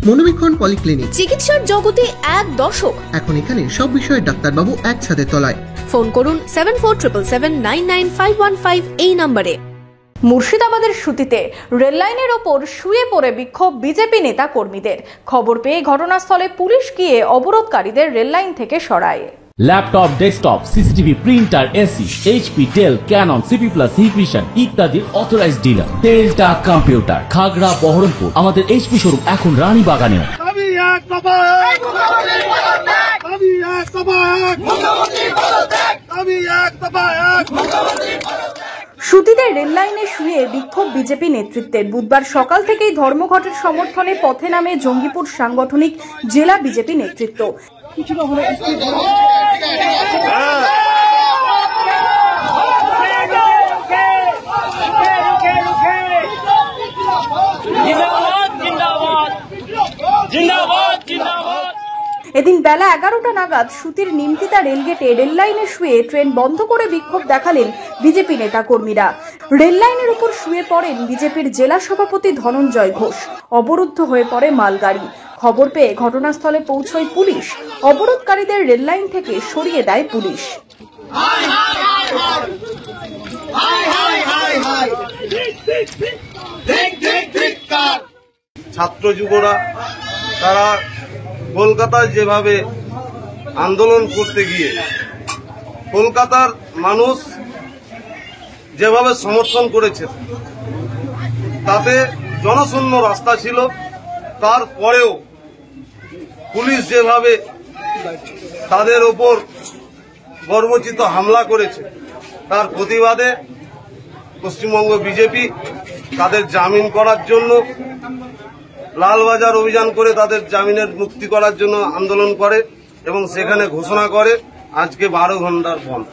মনোবীক্ষণ polyclinic, চিকিৎসার জগতে এক দশক। এখন এখানে সব বিষয়ে ডাক্তারবাবু এক ছাদের তলায়। ফোন করুন 7477799515 এই নম্বরে। মুর্শিদাবাদের সুতিতে রেললাইনের ওপর শুয়ে পড়ে বিক্ষোভ বিজেপি নেতা কর্মীদের। খবর পেয়ে ঘটনাস্থলে পুলিশ গিয়ে অবরোধকারীদের রেললাইন থেকে সরায়। Laptop, desktop, CCTV, printer, AC, HP, Dell, Canon, CP Plus, Hikvision ইত্যাদির অথরাইজড ডিলার টেলটা কম্পিউটার, খাগড়া, বহরমপুর। আমাদের এইচপি শোরুম এখন রানীবাগানে। সুতিতে রেললাইনে শুয়ে বিক্ষোভ বিজেপি নেতৃত্বের। বুধবার সকাল থেকেই ধর্মঘটের সমর্থনে পথে নামে জঙ্গিপুর সাংগঠনিক জেলা বিজেপি নেতৃত্ব। এদিন বেলা 11টা নাগাদ সুতির নিমতিতা রেলগেটে রেললাইনে শুয়ে ট্রেন বন্ধ করে বিক্ষোভ দেখালেন বিজেপি নেতা কর্মীরা। রেললাইনের উপর শুয়ে পড়েন বিজেপির জেলা সভাপতি ধনঞ্জয় ঘোষ। অবরুদ্ধ হয়ে পড়ে মালগাড়ি। খবর পেয়ে ঘটনাস্থলে পৌঁছয় পুলিশ। অবরোধকারীদের রেললাইন থেকে সরিয়ে দেয় পুলিশ। ছাত্র যুবরা তারা কলকাতায় যেভাবে আন্দোলন করতে গিয়ে কলকাতার মানুষ যেভাবে সমর্থন করেছে, তাতে জনশূন্য রাস্তা ছিল। তারপরেও পুলিশ যেভাবে তাদের ওপর বর্বরচিত হামলা করেছে, তার প্রতিবাদে পশ্চিমবঙ্গ বিজেপি তাদের জামিন করার জন্য লালবাজার অভিযান করে তাদের জামিনের মুক্তি করার জন্য আন্দোলন করে এবং সেখানে ঘোষণা করে আজকে 12 ঘন্টার বন্ধ।